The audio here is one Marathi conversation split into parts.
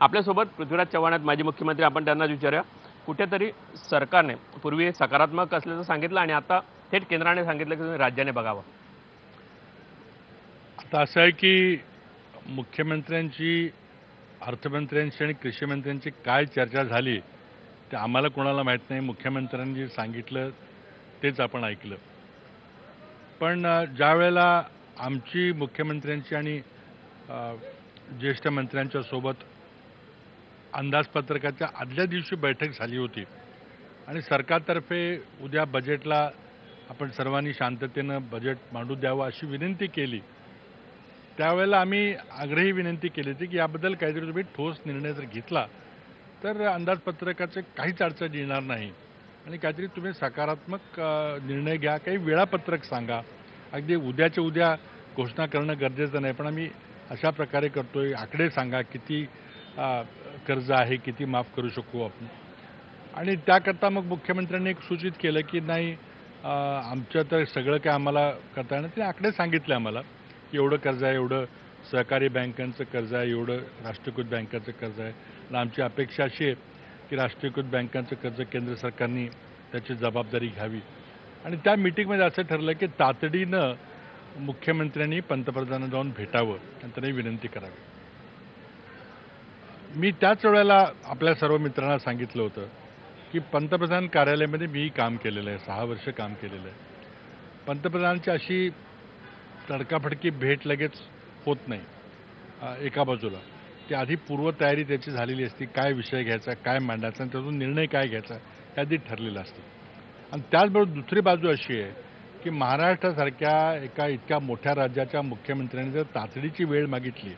आपल्यासोबत पृथ्वीराज चव्हाण आहेत, माजी मुख्यमंत्री. आपण त्यांना विचारूया, कुठेतरी सरकारने पूर्वी सकारात्मक असल्याचं सांगितलं आणि आता थेट केंद्राने सांगितलं की तुम्ही राज्याने बघावं. आता असं आहे की मुख्यमंत्र्यांची, अर्थमंत्र्यांची आणि कृषी मंत्र्यांची काय चर्चा झाली ते आम्हाला कोणाला माहीत नाही. मुख्यमंत्र्यांनी जे सांगितलं तेच आपण ऐकलं. पण ज्या वेळेला आमची मुख्यमंत्र्यांची आणि ज्येष्ठ मंत्र्यांच्या सोबत अंदाजपत्रकाच्या आदल्या दिवशी बैठक झाली होती आणि सरकारतर्फे उद्या बजेटला आपण सर्वांनी शांततेनं बजेट मांडू द्यावं अशी विनंती केली, त्यावेळेला आम्ही आग्रही विनंती केली होती की याबद्दल काहीतरी तुम्ही ठोस निर्णय जर घेतला तर अंदाजपत्रकाचे काहीच अडचण येणार नाही आणि काहीतरी तुम्ही सकारात्मक निर्णय घ्या, काही वेळापत्रक सांगा. अगदी उद्याच्या उद्या घोषणा करणं गरजेचं नाही, पण आम्ही अशा प्रकारे करतोय, आकडे सांगा, किती कर्ज आहे, किती माफ करू शकू आपण. आणि त्याकरता मग मुख्यमंत्र्यांनी एक सूचित केलं की नाही, आमचं तर सगळं काय आम्हाला करता येणार. ते आकडे सांगितले आम्हाला की एवढं कर्ज आहे, एवढं सहकारी बँकांचं कर्ज आहे, एवढं राष्ट्रीयकृत बँकांचं कर्ज आहे. आणि आमची अपेक्षा अशी आहे की राष्ट्रीयकृत बँकांचं कर्ज केंद्र सरकारने त्याची जबाबदारी घ्यावी. आणि त्या मिटिंगमध्ये असं ठरलं की तातडीनं मुख्यमंत्र्यांनी पंतप्रधानांना जाऊन भेटावं आणि त्यांनी विनंती करावी. मी त्याच वेळेला आपल्या सर्व मित्रांना सांगितलं होतं की पंतप्रधान कार्यालयामध्ये मी काम केलेलं आहे, 6 वर्ष काम केलेलं आहे. पंतप्रधानांची अशी तडकाफडकी भेट लगेच होत नाही. एका बाजूला ती आधी पूर्वतयारी त्याची झालेली असते, काय विषय घ्यायचा, काय मांडायचा आणि त्यातून निर्णय काय घ्यायचा हे आधी ठरलेलं असतं. आणि त्याचबरोबर दुसरी बाजू अशी आहे की महाराष्ट्रासारख्या एका इतक्या मोठ्या राज्याच्या मुख्यमंत्र्यांनी जर तातडीची वेळ मागितली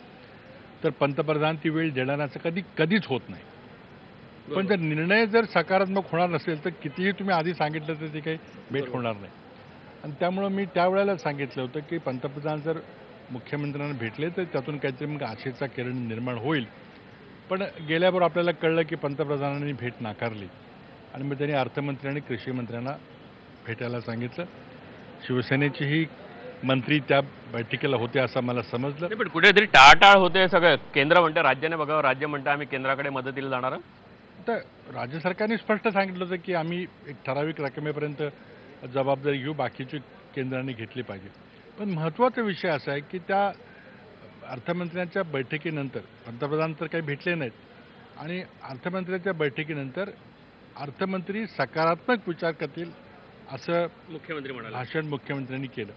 तर पंतप्रधान ती वेळ देणाऱ्याचं कधीच होत नाही. पण जर निर्णय जर सकारात्मक होणार नसेल तर कितीही तुम्ही आधी सांगितलं तर ते काही भेट होणार नाही. आणि त्यामुळं मी त्यावेळेला सांगितलं होतं की पंतप्रधान जर मुख्यमंत्र्यांना भेटले तर त्यातून काहीतरी मग आशेचा किरण निर्माण होईल. पण गेल्यावर आपल्याला कळलं की पंतप्रधानांनी भेट नाकारली आणि मग त्यांनी अर्थमंत्री आणि कृषी मंत्र्यांना भेटायला सांगितलं. शिवसेनेचेही मंत्री त्या बैठकीला होते असं मला समजलं. पण कुठेतरी टाळाटाळ होते. सगळं केंद्र म्हणतं राज्याने बघावं, राज्य म्हणतं आम्ही केंद्राकडे मदतीला जाणार. तर राज्य सरकारने स्पष्ट सांगितलं होतं की आम्ही एक ठराविक रकमेपर्यंत जबाबदारी घेऊ, बाकीची केंद्राने घेतली पाहिजे. पण महत्त्वाचा विषय असा आहे की त्या अर्थमंत्र्यांच्या बैठकीनंतर पंतप्रधान तर काही भेटले नाहीत आणि अर्थमंत्र्यांच्या बैठकीनंतर अर्थमंत्री सकारात्मक विचार करतील असं मुख्यमंत्री म्हणाले. भाषण मुख्यमंत्र्यांनी केलं.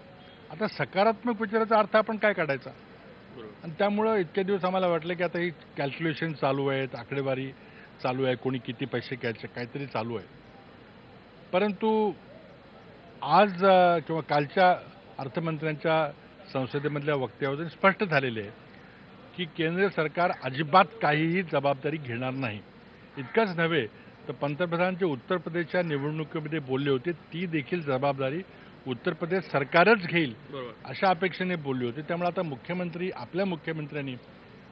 आता सकारात्मक विचाराचा अर्थ आपण काय काढायचा. आणि त्यामुळं इतके दिवस आम्हाला वाटलं की आता ही कॅल्क्युलेशन चालू आहेत, आकडेवारी चालू आहे, कोणी किती पैसे घ्यायचे काहीतरी चालू आहे. परंतु आज किंवा कालच्या अर्थमंत्र्यांच्या संसदेमधल्या वक्तव्यावरून स्पष्ट झालेले आहे की केंद्र सरकार अजिबात काहीही जबाबदारी घेणार नाही. इतकंच नव्हे तर पंतप्रधान जे उत्तर प्रदेशच्या निवडणुकीमध्ये बोलले होते ती देखील जबाबदारी उत्तर प्रदेश सरकारच घेईल अशा अपेक्षेने बोलले होते. त्यामुळे आता आपल्या मुख्यमंत्र्यांनी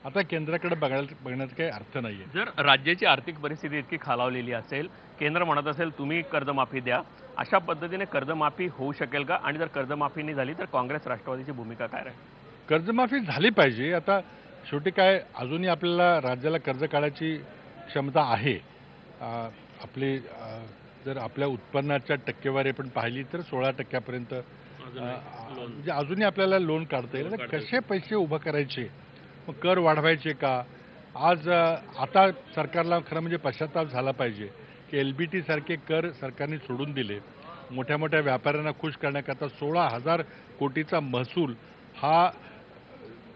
आता केंद्राकडे बघण्याचा काही अर्थ नाही आहे. जर राज्याची आर्थिक परिस्थिती इतकी खालावलेली असेल, केंद्र म्हणत असेल तुम्ही कर्जमाफी द्या, अशा पद्धतीने कर्जमाफी होऊ शकेल का? आणि जर कर्जमाफी नाही झाली तर काँग्रेस राष्ट्रवादीची भूमिका काय राहील? कर्जमाफी झाली पाहिजे. आता शेवटी काय अजूनही आपल्याला राज्याला कर्ज काढायची क्षमता आहे. आपली जर आपल्या उत्पन्नाच्या टक्केवारी आपण पाहिली तर 16% म्हणजे अजूनही आपल्याला लोन काढता येईल. कसे पैसे उभं करायचे, मग कर वाढवायचे का? आज आता सरकारला खरं म्हणजे पश्चाताप झाला पाहिजे की LBT सारखे कर सरकारने सोडून दिले. मोठ्या मोठ्या व्यापाऱ्यांना खुश करण्याकरता 16,000 कोटीचा महसूल हा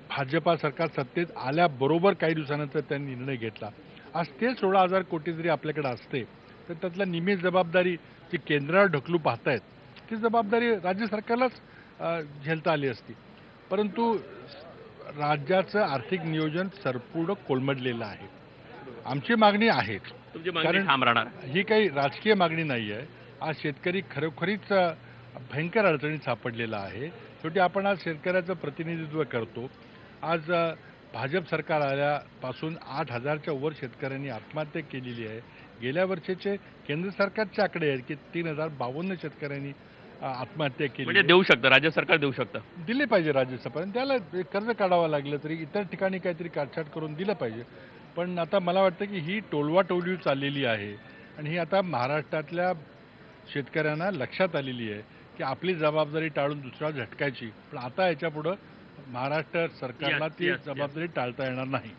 भाजपा सरकार सत्तेत आल्याबरोबर काही दिवसानंतर त्यांनी निर्णय घेतला. आज ते 16,000 कोटी जरी आपल्याकडे असते तर त्यातला निम्मी जबाबदारी जी केंद्रावर ढकलू पाहतायत ती जबाबदारी राज्य सरकारलाच झेलता आली असती. परंतु राज्याचं आर्थिक नियोजन संपूर्ण कोलमडलेलं आहे. आमची मागणी आहेच, कारण ही काही राजकीय मागणी नाही आहे. आज शेतकरी खरोखरीच भयंकर अडचणीत सापडलेला आहे. शेवटी आपण आज शेतकऱ्याचं प्रतिनिधित्व करतो. आज भाजप सरकार आल्यापासून 8,000च्या वर शेतकऱ्यांनी आत्महत्या केलेली आहे. गेल्या वर्षीचे केंद्र सरकारचे आकडे आहेत की 3,052 शेतकऱ्यांनी आत्महत्या केली. म्हणजे देऊ शकतं, राज्य सरकार देऊ शकतं, दिले पाहिजे राज्य सरकार. त्याला कर्ज काढावं लागलं तरी इतर ठिकाणी काहीतरी काटछाट करून दिलं पाहिजे. पण आता मला वाटतं की ही टोलवाटोलवी चाललेली आहे आणि ही आता महाराष्ट्रातल्या शेतकऱ्यांना लक्षात आलेली आहे की आपली जबाबदारी टाळून दुसरा झटकायची. पण आता याच्यापुढं महाराष्ट्र सरकारला Yes, ती yes, yes. जबाबदारी टाळता येणार नाही.